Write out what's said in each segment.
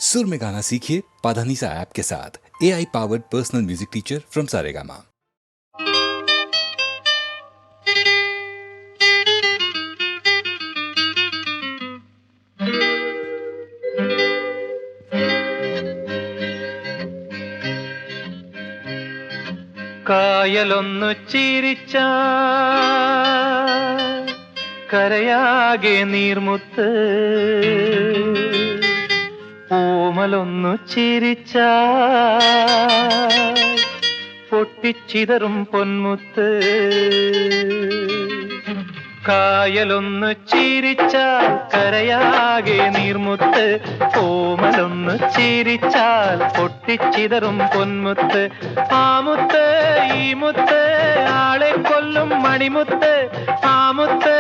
सुर में गाना सीखिए पाधानीसा ऐप के साथ। AI powered personal music teacher from Saregama. കായലൊന്നു ചിരിച്ചാൽ കരയാകെ നീർമുത്ത്, ഓമലൊന്നു ചിരിച്ചാൽ പൊട്ടിച്ചിതറും പൊന്മുത്ത്. കായലൊന്നു ചിരിച്ചാൽ കരയാകെ നീർമുത്ത്, ഓമലൊന്നു ചിരിച്ചാൽ പൊട്ടിച്ചിതറും പൊന്മുത്ത്. ആ മുത്ത് ഈ മുത്ത് ആളെ കൊല്ലും മണിമുത്ത്, ആ മുത്ത്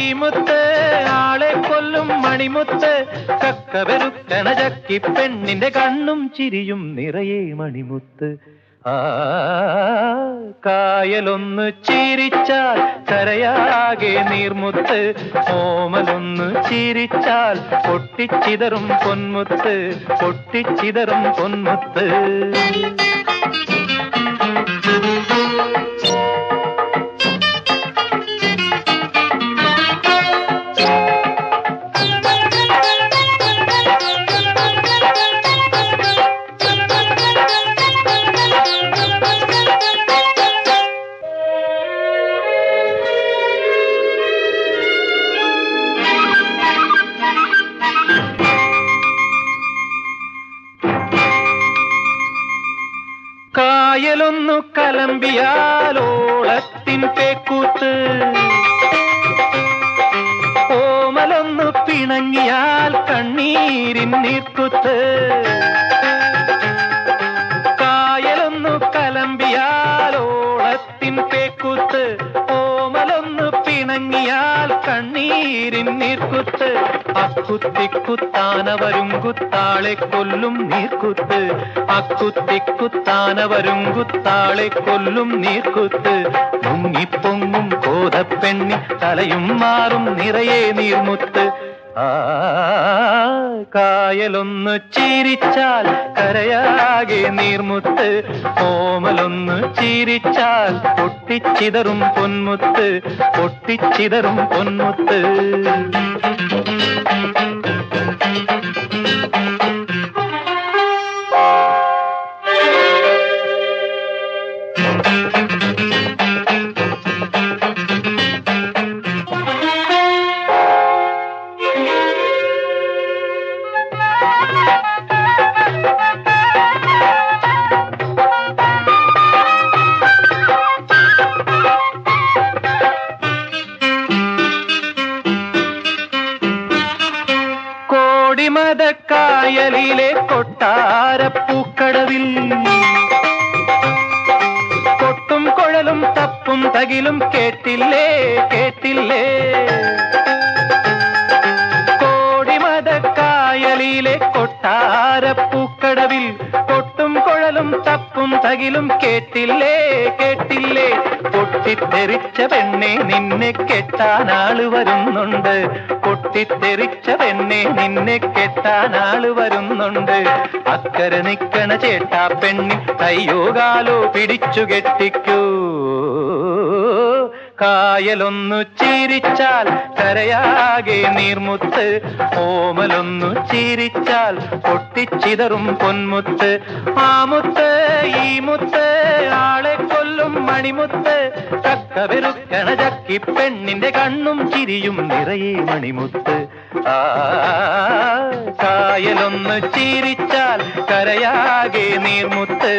ഈ മുത്ത് ആളെ കൊല്ലും മണിമുത്ത്. കക്കവരുക്കണ ചക്കി പെണ്ണിന്റെ കണ്ണും ചിരിയും നിറയെ മണിമുത്ത്. ആ കായലൊന്നു ചിരിച്ചാൽ കരയാകെ നീർമുത്ത്, ഓമലൊന്നു ചിരിച്ചാൽ പൊട്ടിച്ചിതറും പൊന്മുത്ത്, പൊട്ടിച്ചിതറും പൊന്മുത്ത്. കായലൊന്നു കലമ്പിയാലോളത്തിൻ പേക്കൂത്ത്, ഓമലൊന്നു പിണങ്ങിയാൽ കണ്ണീരിൻ നീർക്കുത്ത്. കായലൊന്നു കലമ്പിയാലോളത്തിൻ പേക്കൂത്ത്, ഓമലൊന്നു പിണങ്ങിയാൽ കണ്ണീരിൻ നീർക്കുത്ത്. അക്കുത്തിക്കുത്താനവരും കുത്താളെ കൊല്ലും നീർക്കുത്ത്, അക്കുത്തിക്കുത്താനവരും കുത്താളെ കൊല്ലും നീർക്കുത്ത്. മുങ്ങിപ്പൊങ്ങും കോതപ്പെണ്ണി തലയും മാറും നിറയെ നീർമുത്ത്. ആ കായലൊന്നു ചിരിച്ചാൽ കരയാകെ നീർമുത്ത്, ഓമലൊന്നു ചിരിച്ചാൽ പൊട്ടിച്ചിതറും പൊന്മുത്ത്, പൊട്ടിച്ചിതറും പൊന്മുത്ത്. കായലിലെ കൊട്ടാരപ്പൂക്കടവിൽ കൊട്ടും കുഴലും തപ്പും തകിലും കേട്ടില്ലേ കേട്ടില്ലേ. കോടിമതക്കായലിലെ കൊട്ടാരപ്പൂക്കടവിൽ കൊട്ടും കുഴലും തപ്പും തകിലും കേട്ടില്ലേ കേട്ടില്ലേ. പൊട്ടിത്തെറിച്ച പെണ്ണെ നിന്നെ കെട്ടാനാള് വരുന്നുണ്ട്, പൊട്ടിത്തെറിച്ച പെണ്ണെ നിന്നെ കെട്ടാനാള് വരുന്നുണ്ട്. അക്കരെ നിക്കണ ചേട്ടാ പെണ്ണി കയ്യോ കാലോ പിടിച്ചു കെട്ടിക്കൂ. കായലൊന്നു ചിരിച്ചാൽ കരയാകെ നീർമുത്ത്, ഓമലൊന്നു ചിരിച്ചാൽ പൊട്ടിച്ചിതറും പൊന്മുത്ത്. ആ മുത്ത് ഈ മുത്ത് ആളെ കൊല്ലും മണിമുത്ത്. കക്കവെറുക്കണ ചക്കി പെണ്ണിന്റെ കണ്ണും ചിരിയും നിറയെ മണിമുത്ത്. ആ കായലൊന്നു ചിരിച്ചാൽ കരയാകെ നീർമുത്ത്,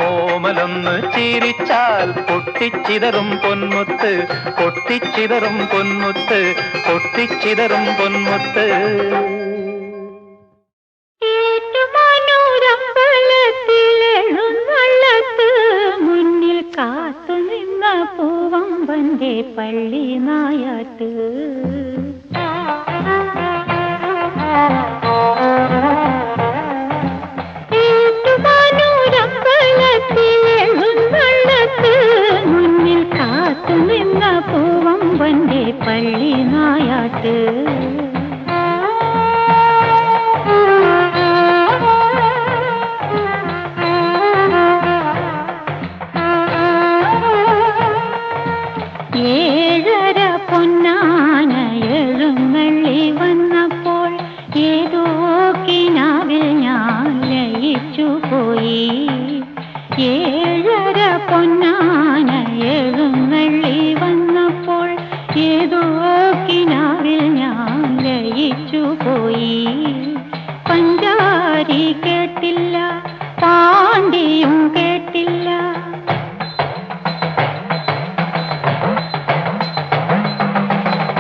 ഓമലൊന്നു ചിരിച്ചാൽ പൊട്ടിച്ചിതറും പൊന്മുത്ത്, പൊട്ടിച്ചിതറും പൊന്മുത്ത്, പൊട്ടിച്ചിതറും പൊന്മുത്ത്. മുന്നിൽ കാത്തു നിന്ന പൂവമ്പന്റെ പള്ളി നായാട്ട്. മുന്നിൽ കാത്തു നിന്ന പൂവമ്പന്റെ പള്ളി നായാട്ട്. പഞ്ചാരി കേട്ടില്ല, പാണ്ടിയും കേട്ടില്ല.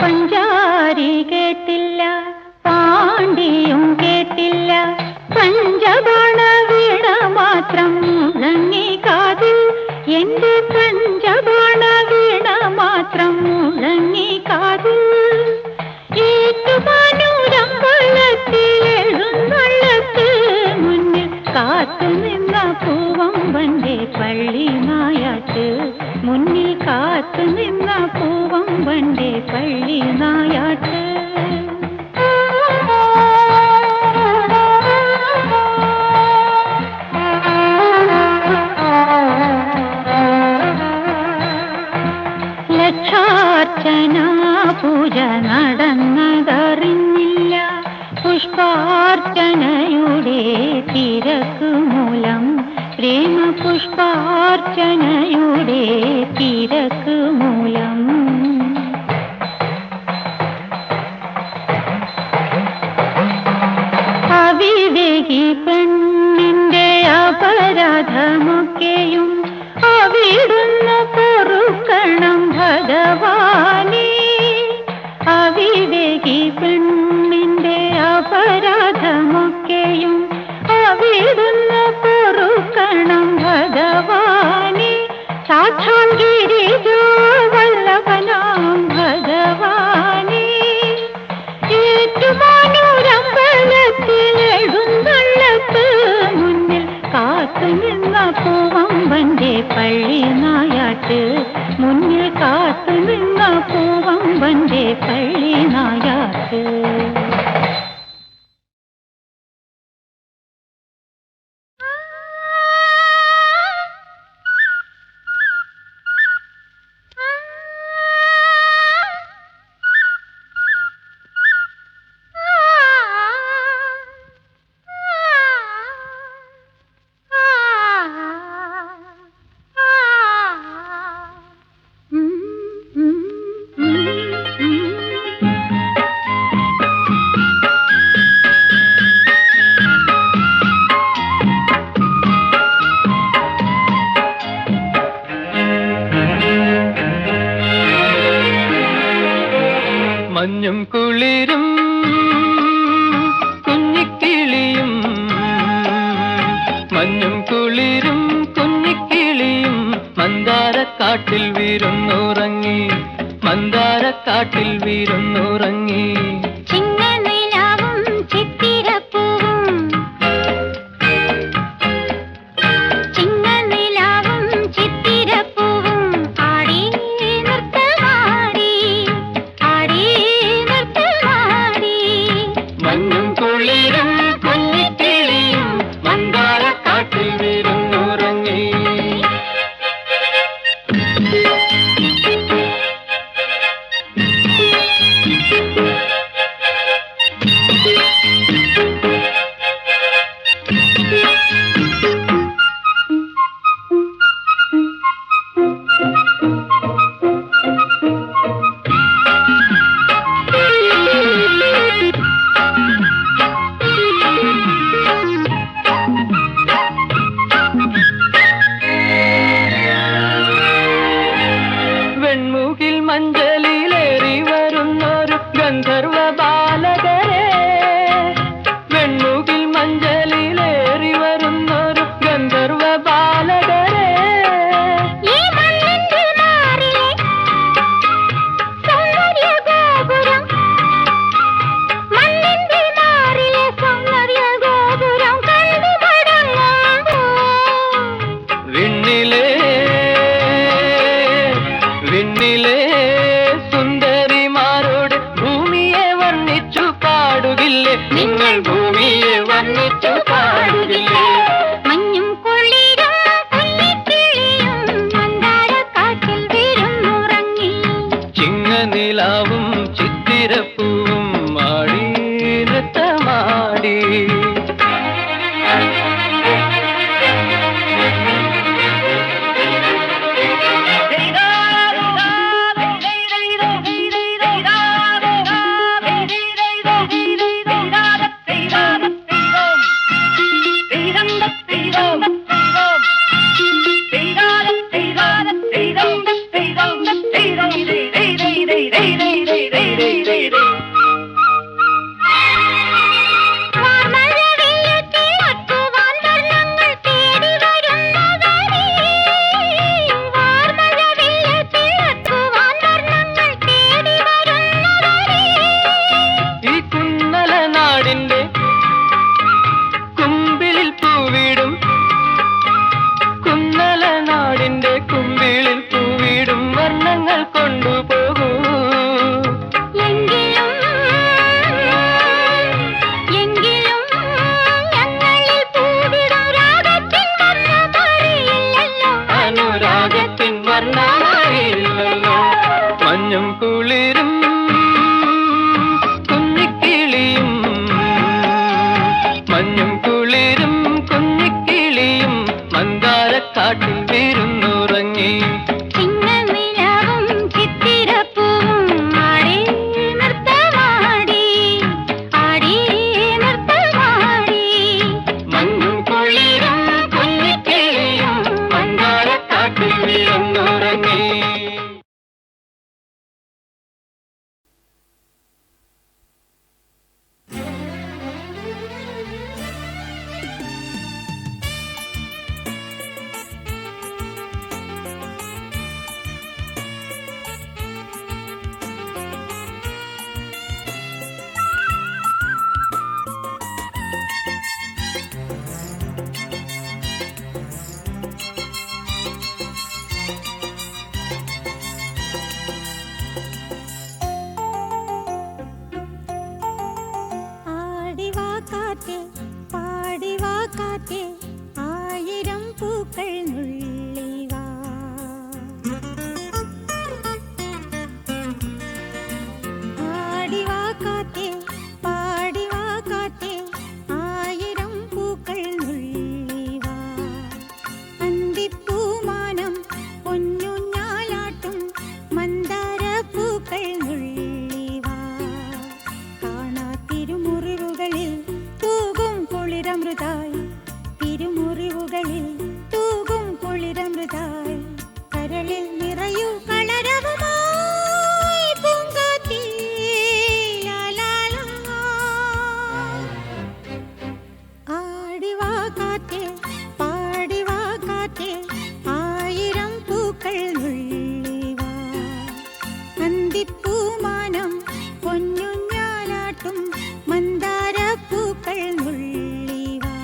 പഞ്ചാരി കേട്ടില്ല, പാണ്ടിയും കേട്ടില്ല. പഞ്ചബാണ വീണ മാത്രം മുഴങ്ങി കാതിൽ, എന്റെ പഞ്ചബാണ വീണ മാത്രം മുഴങ്ങി കാതിൽ. ഏറ്റുമാനൂരമ്പലത്തിലെഴുന്നള്ളത്ത് മുന്നിൽ കാത്തുനിന്ന പൂവമ്പന്റെ പള്ളി നായാട്ട്, മുന്നിൽ കാത്തുനിന്ന പൂവമ്പന്റെ പള്ളി നായാട്ട്. ലക്ഷാർച്ചന പൂജ നടന്നതറിഞ്ഞില്ല, പുഷ്പാർച്ചനയുടെ തിരക്ക് മൂലം, പ്രേമ പുഷ്പാർച്ചനയുടെ തിരക്ക് മൂലം. അവിവേകി പെണ്ണിന്റെ അപരാധമൊക്കെയും അവിടുന്ന് പൊറുക്കണം ഭഗവാനേ. അവിവേകി പെണ്ണിന്റെ അപരാധമൊക്കെയും അവിടുന്ന് പൊറുക്കണം ഭഗവാനേ. സാക്ഷാൽ ഗിരിജോ വല്ലഭനാം ഭഗവാനേ. ഏറ്റുമാനൂരമ്പലത്തിലെഴുന്നള്ളത്ത് മുന്നിൽ കാത്തുനിന്ന പൂവമ്പന്റെ പള്ളി നായാട്ട്, മുന്നിൽ കാത്തുനിന്ന പൂവമ്പന്റെ പള്ളി നായാട്ട്. മഞ്ഞും കുളിരും കുഞ്ഞിക്കിളിയും, മഞ്ഞും കുളിരും കുഞ്ഞിക്കിളിയും മന്ദാരക്കാട്ടിൽ വീരുന്നുറങ്ങി, മന്ദാരക്കാട്ടിൽ വീരുന്നുറങ്ങി. നിങ്ങൾ ഭൂമിയെ വർണ്ണിച്ചു വർണ്ണമായില്ലല്ലോ. മഞ്ഞും കുളിരും കുഞ്ഞിക്കിളിയും, മഞ്ഞും കുളിരും കുഞ്ഞിക്കിളിയും മന്ദാരക്കാട്ടിൽ വിരുന്നുറങ്ങി. ആയിരം പൂക്കൾ നുള്ളിവാ, ആടിവാ കാറ്റേ പാടിവാ കാറ്റേ, ആയിരം പൂക്കൾ നുള്ളിവാ. അന്തിപ്പൂമാനം പൊന്നുഞ്ഞാലാട്ടും മന്ദാര പൂക്കൾ നുള്ളിവാ. കാണാ തിരുമുറിവുകളിൽ തൂകും കുളിരമൃതായി, തിരുമുറിവുകളിൽ തൂകും കുളിരമൃതായി, കരളിൽ നിറയൂ കളരവുമായി പൂങ്കാറ്റേ ലാലാലാ. ആടിവാ കാറ്റേ പാടിവാ കാറ്റേ, ആയിരം പൂക്കൾ നുള്ളിവാ. അന്തിപ്പൂമാനം പൊന്നുഞ്ഞാലാട്ടും മന്ദാര പൂക്കൾ നുള്ളിവാ.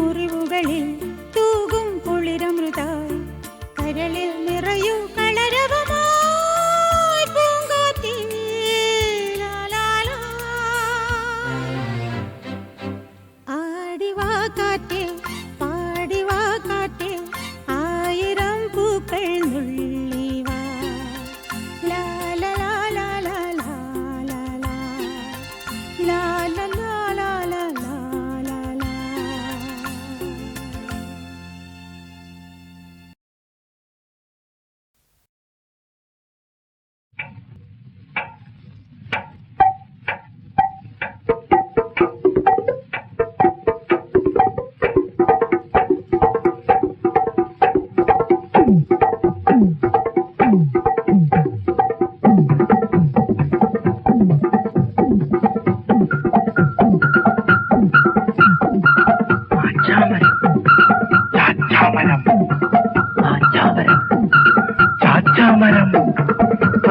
മുറിവുകളിൽ തൂകും കുളിരമൃതായി കരളിൽ നിറയൂ കളരവമായി പൂങ്കാറ്റേ ലാലാലാ. ആടിവാ കാറ്റേ പാടിവാ കാറ്റേ ആയിരം പൂക്കൾ നുള്ളിവാ ലാലാലാ ലാലാലാ ലാലാ ലാലാലാ ലാലാലാ ലാലാ.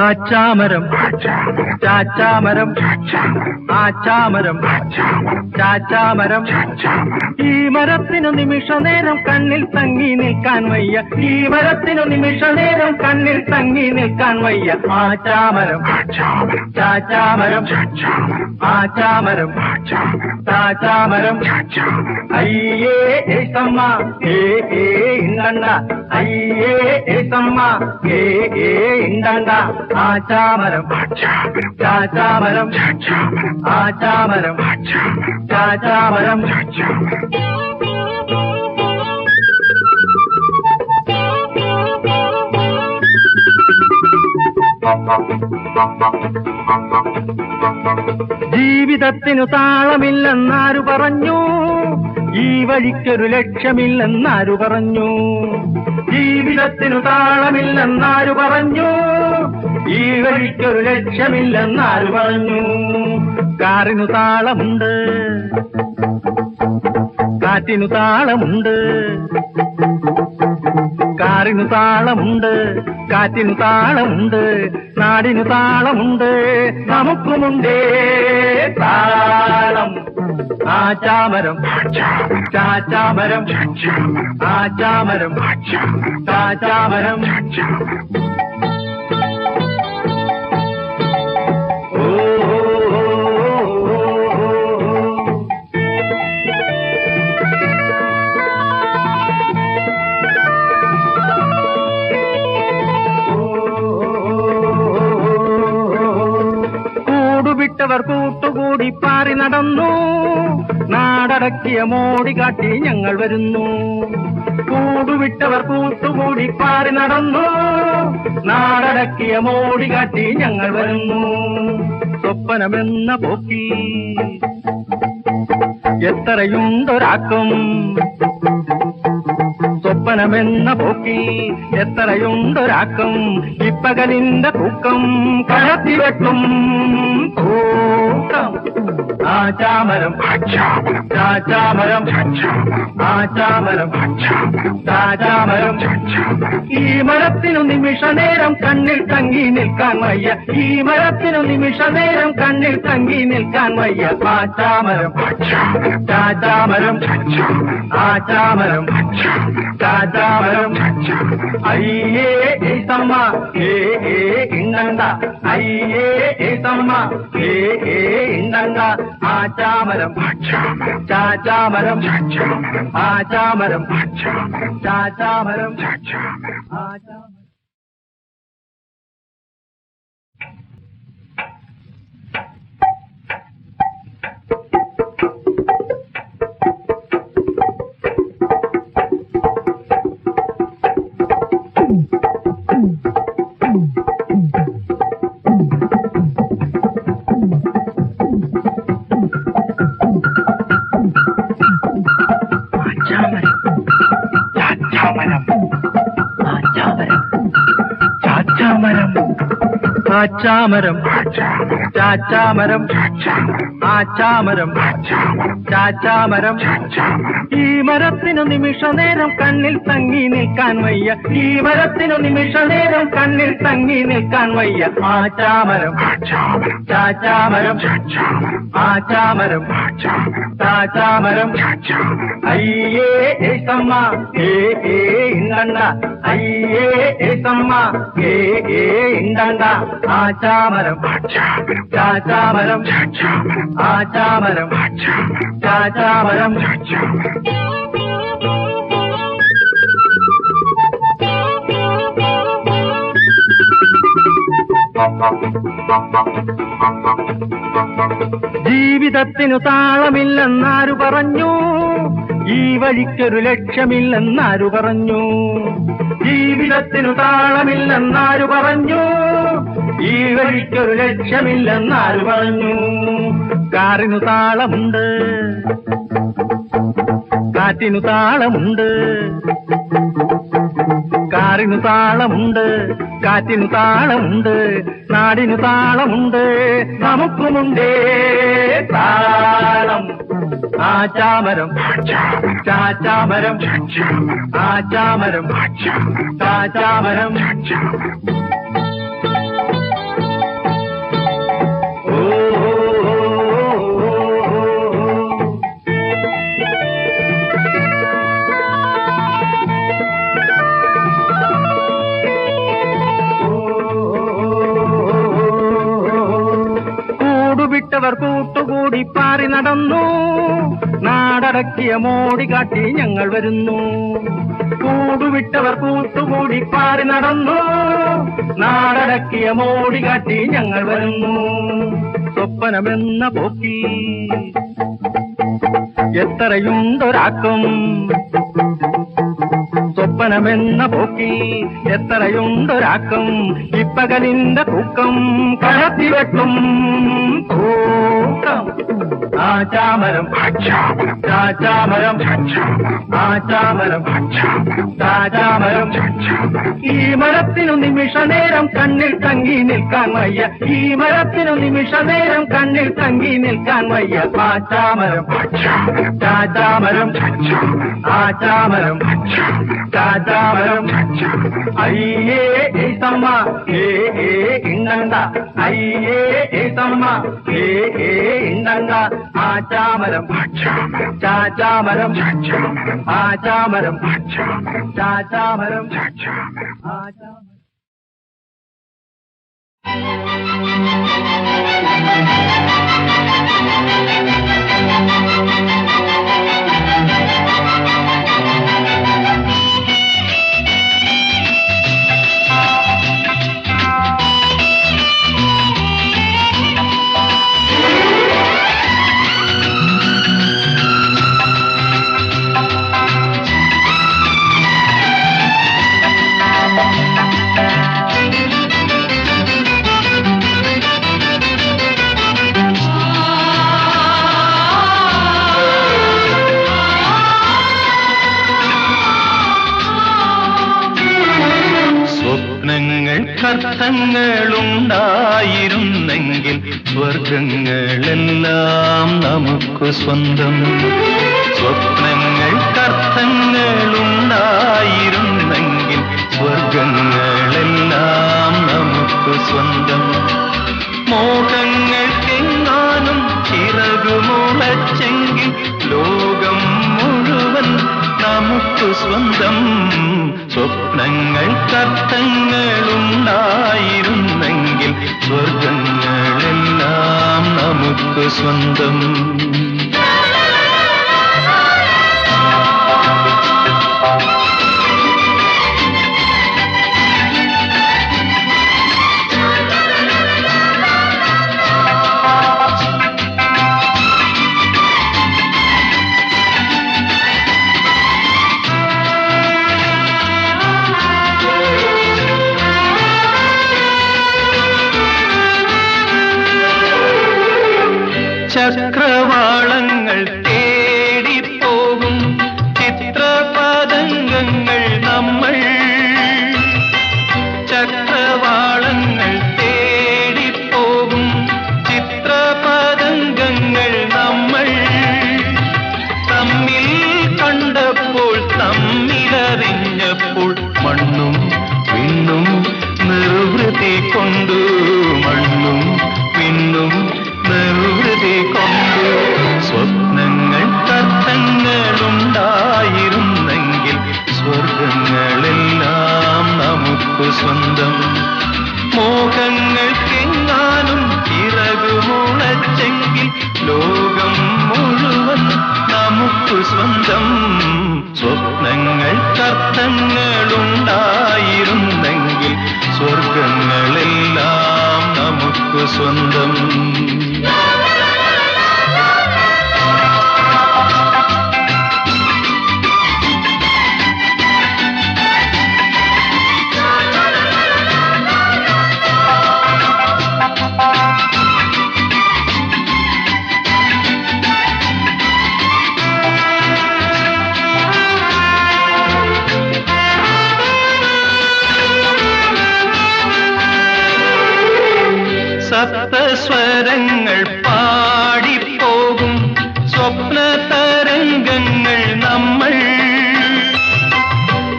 ആച്ചാമരം ചാച്ചാമരം ആച്ചാമരം ചാച്ചാമരം ഈ മരത്തിനു നിമിഷ നേരം കണ്ണിൽ തങ്ങി നിൽക്കാൻ വയ്യ ഈ മരത്തിനു നിമിഷ നേരം കണ്ണിൽ തങ്ങി നിൽക്കാൻ വയ്യ ആച്ചാമരം ചാച്ചാമരം ആച്ചാമരം ചാച്ചാമരം അയ്യേ ഏസമ്മ ഏ ഇണ്ടണ്ട അയ്യേ ഏസമ്മ ഏ ഇണ്ടണ്ട ആച്ചാമരം ചാച്ചാമരം ആച്ചാമരം ചാച്ചാമരം. ജീവിതത്തിനു താളമില്ലെന്നാരു പറഞ്ഞു ഈ വഴിക്കൊരു ലക്ഷ്യമില്ലെന്നാരു പറഞ്ഞു ജീവിതത്തിനു താളമില്ലെന്നാരു പറഞ്ഞു ഈ വഴിക്കൊരു ലക്ഷ്യമില്ലെന്നാരു പറഞ്ഞു കാറിനു താളമുണ്ട് കാറ്റിനു താളമുണ്ട് കാറിനു താളമുണ്ട് കാറ്റിനു താളമുണ്ട് നാടിനു താളമുണ്ട് നമുക്കുമുണ്ടേ താളം ആച്ചാമരം ചാച്ചാമരം ആച്ചാമരം ചാച്ചാമരം. വിട്ടവർ കൂട്ടുകൂടി പാറി നടന്നു നാടടക്കിയ മോടി കാട്ടി ഞങ്ങൾ വരുന്നു കൂടുവിട്ടവർ കൂട്ടുകൂടി പാറി നടന്നു നാടടക്കിയ മോടി കാട്ടി ഞങ്ങൾ വരുന്നു സ്വപ്നമെന്ന പോക്കി എത്രയുണ്ടൊരാക്കം സ്വപ്നമെന്ന പോക്കി എത്രയുണ്ടൊരാക്കം ഇപ്പകലിന്റെ തൂക്കം കടത്തിവെട്ടും തൂക്കം ആച്ചാമരം ചാച്ചാമരം ആച്ചാമരം ചാച്ചാമരം. ഈ മരത്തിനു നിമിഷ നേരം കണ്ണിൽ തങ്ങി നിൽക്കാൻ വയ്യ ഈ മരത്തിനു നിമിഷ നേരം കണ്ണിൽ തങ്ങി നിൽക്കാൻ വയ്യ ആച്ചാമരം ചാച്ചാമരം ആച്ചാമരം ചാച്ചാമരം. അയ്യേ ഏസമ്മ ഏ ഇണ്ടണ്ട അയ്യേ ഏസമ്മ ഏ ഇണ്ടണ്ട ആച്ചാമരം ചാച്ചാമരം ആച്ചാമരം ചാച്ചാമരം ആച്ചാമരം. ആച്ചാമരം ചാച്ചാമരം ആച്ചാമരം ചാച്ചാമരം ഈ മരത്തിനു നിമിഷ നേരം കണ്ണിൽ തങ്ങി നിൽക്കാൻ വയ്യ ഈ മരത്തിനു നിമിഷ നേരം കണ്ണിൽ തങ്ങി നിൽക്കാൻ വയ്യ ആച്ചാമരം ചാച്ചാമരം ആച്ചാമരം ചാച്ചാമരം അയ്യേ ഏസമ്മ ഏ ഇണ്ടണ്ട അയ്യേ ഏസമ്മ ഏ ഇണ്ടണ്ട ആച്ചാമരം ചാച്ചാമരം ആച്ചാമരം ചാച്ചാമരം ജീവിതത്തിനു താളമില്ലെന്നാരു പറഞ്ഞു ഈ വഴിക്കൊരു ലക്ഷ്യമില്ലെന്നാരു പറഞ്ഞു ജീവിതത്തിനു താളമില്ലെന്നാരു പറഞ്ഞു ഈ വഴിക്കൊരു ലക്ഷ്യമില്ലെന്നാരു പറഞ്ഞു കാറിനു താളമുണ്ട് കാറ്റിനു താളമുണ്ട് കാറിനു താളമുണ്ട് കാറ്റിനു താളമുണ്ട് നാടിനു താളമുണ്ട് നമുക്കുമുണ്ടേ താളം ആച്ചാമരം ചാച്ചാമരം ആച്ചാമരം ചാച്ചാമരം വിട്ടവർ കൂട്ടുകൂടി പാറി നടന്നു നാടടക്കിയ മോടി കാട്ടി ഞങ്ങൾ വരുന്നു കൂടുവിട്ടവർ കൂട്ടുകൂടി പാറി നടന്നു നാടടക്കിയ മോടി കാട്ടി ഞങ്ങൾ വരുന്നു സ്വപ്നമെന്ന പോക്കി എത്രയുണ്ടൊരാക്കം സ്വപ്നമെന്ന പോക്കി എത്രയുണ്ടൊരാക്കം ഇപ്പകലിന്റെ തൂക്കം കടത്തിവെട്ടും തൂക്കം ആച്ചാമരം ചാച്ചാമരം ആച്ചാമരം ചാച്ചാമരം ഈ മരത്തിനു നിമിഷ നേരം കണ്ണിൽ തങ്ങി നിൽക്കാൻ വയ്യ ഈ മരത്തിനു നിമിഷ നേരം കണ്ണിൽ തങ്ങി നിൽക്കാൻ വയ്യ ആച്ചാമരം ചാച്ചാമരം ആച്ചാമരം ചാച്ചാമരം അയ്യേ ഏസമ്മ ഏ ഇണ്ടണ്ട അയ്യേ ഏസമ്മ ഏ ഇണ്ടണ്ട ആച്ചാമരം ചാച്ചാമരം ആച്ചാമരം ചാച്ചാമരം ആച്ചാമരം അർത്ഥങ്ങളുണ്ടായിരുന്നെങ്കിൽ സ്വർഗങ്ങളെല്ലാം നമുക്ക് സ്വന്തം സ്വപ്നങ്ങൾക്കർത്ഥങ്ങളുണ്ടായിരുന്നെങ്കിൽ സ്വർഗങ്ങളെല്ലാം നമുക്ക് സ്വന്തം മോഹങ്ങൾക്കെങ്ങാനും ചിറകുമുളച്ചെങ്കിൽ ലോകം മുഴുവൻ നമുക്ക് സ്വന്തം സ്വപ്നങ്ങൾക്കർത്ഥങ്ങളുണ്ടായിരുന്നെങ്കിൽ സ്വർഗങ്ങളെല്ലാം നമുക്ക് സ്വന്തം ചക്രവാളങ്ങൾ സ്വന്തം. മോഹങ്ങൾക്കെങ്ങാനും ചിറകുമുളച്ചെങ്കിൽ ലോകം മുഴുവൻ നമുക്ക് സ്വന്തം. സ്വപ്നങ്ങൾക്കർത്ഥങ്ങളുണ്ടായിരുന്നെങ്കിൽ സ്വർഗങ്ങളെല്ലാം നമുക്ക് സ്വന്തം. സപ്തസ്വരങ്ങൾ പാടിപ്പോകും സ്വപ്ന തരംഗങ്ങൾ നമ്മൾ.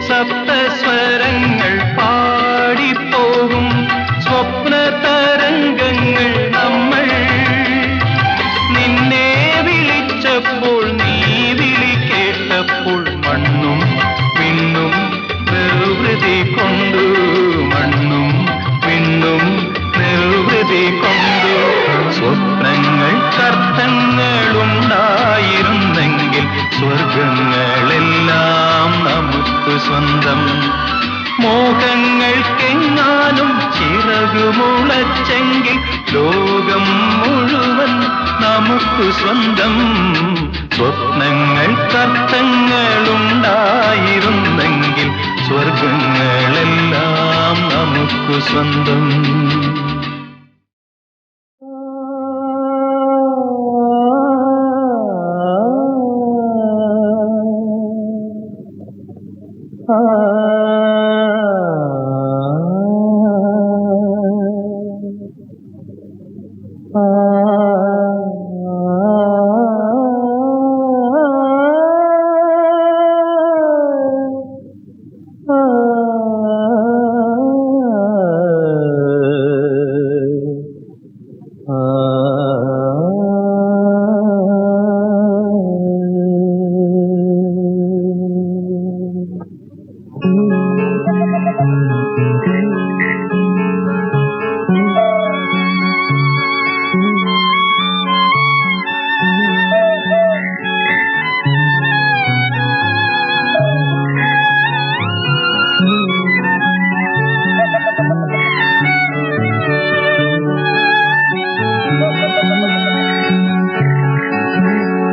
സപ്തസ്വരങ്ങൾ പാടിപ്പോകും സ്വപ്ന തരംഗങ്ങൾ നമ്മൾ. നിന്നെ വിളിച്ചപ്പോൾ നീ വിളി കേട്ടപ്പോൾ മണ്ണും വിണ്ണും നിർവൃതി കൊണ്ടു. മണ്ണും വിണ്ണും നിർവൃതി കൊണ്ടു. സ്വപ്നങ്ങൾക്കർത്ഥങ്ങളുണ്ടായിരുന്നെങ്കിൽ സ്വർഗങ്ങളെല്ലാം നമുക്ക് സ്വന്തം. മോഹങ്ങൾക്കെങ്ങാനും ചിറകുമുളച്ചെങ്കിൽ ലോകം മുഴുവൻ നമുക്ക് സ്വന്തം. സ്വപ്നങ്ങൾക്കർത്ഥങ്ങളുണ്ടായിരുന്നെങ്കിൽ സ്വർഗങ്ങളെല്ലാം നമുക്ക് സ്വന്തം.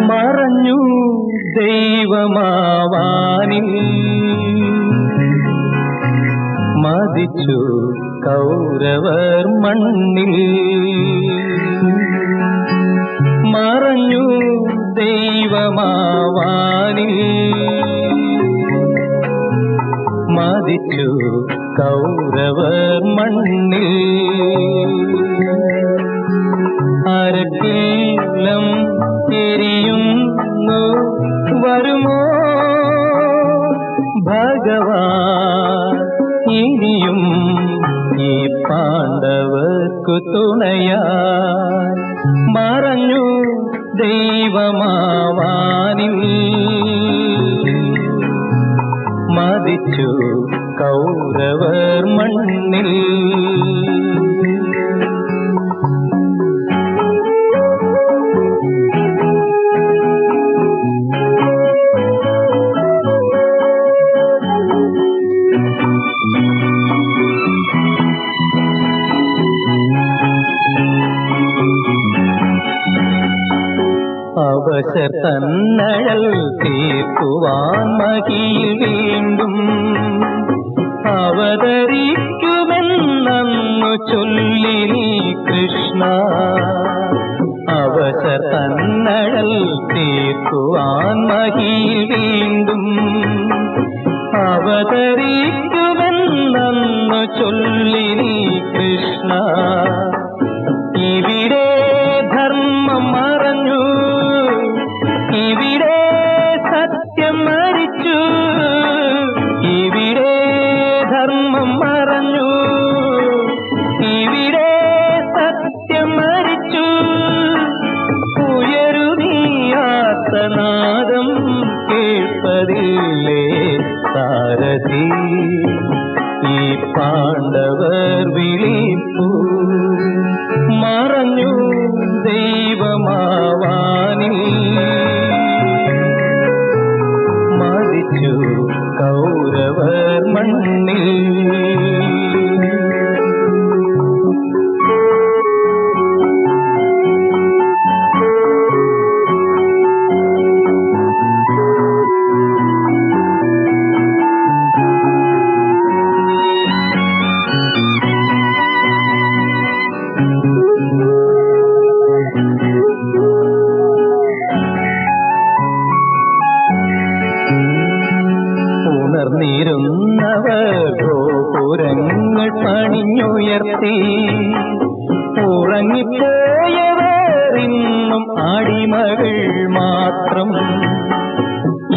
മറഞ്ഞു ദൈവമാവാനിൽ മതിച്ചു കൗരവർ മണ്ണിൽ. മറഞ്ഞു ദൈവമാവാനിൽ മതിച്ചു കൗരവർ മണ്ണിൽ. അരക്കില്ലം എരിയുന്നു വരുമോ ഭഗവാൻ ഇനിയും ഈ പാണ്ഡവർക്കു തുണയാൻ. മറഞ്ഞു ദൈവമാവാനിൽ മതിച്ചു കൗരവർ മണ്ണിൽ. അവശർ തന്നഴൽ തീർക്കുവാൻ മഹിയിൽ വീണ്ടും അവതരിക്കുമെന്നു ചൊല്ലി നീ കൃഷ്ണ. അവശർ തന്നഴൽ തീർക്കുവാൻ മഹിയിൽ വീണ്ടും അവതരിക്കുമെന്നു ചൊല്ലി നീ കൃഷ്ണ. ഇവിടെ ധർമ്മം മറഞ്ഞു, ഇവിടെ സത്യം മരിച്ചു. ഇവിടെ ധർമ്മം മറഞ്ഞു, ഇവിടെ സത്യം മരിച്ചു. ഉയരുനീയാത്തനാദം കേൾപ്പതില്ലേ സാരഥി, ഈ പാണ്ഡവർ വിളിപ്പൂ മറഞ്ഞു ദൈവമാവാനിൽ മരിച്ചു കൗരവർ മണ്ണിൽ. ഉണർന്നിരുന്നവർ ഗോപുരങ്ങൾ പണിഞ്ഞുയർത്തി, ഉറങ്ങിപ്പോയവർ ഇന്നും അടിമകൾ മാത്രം.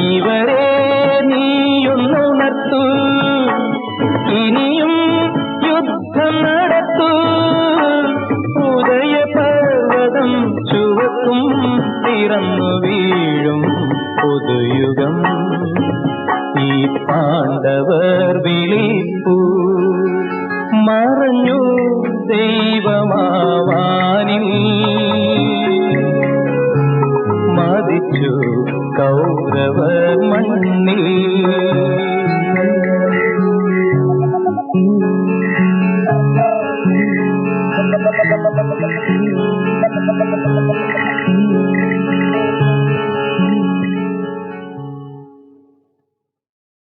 ഇവരെ നീയൊന്നുണർത്തു, ഇനിയും യുദ്ധം നടത്തൂ. ഉദയപർവ്വതം ചുവക്കും, പിറന്നു വീഴും പുതുയുഗം. ഈ പാണ്ഡവർ വിളിപ്പൂ മറഞ്ഞു ദൈവമാവാനിൽ മരിച്ചു കൗരവർ മണ്ണിൽ.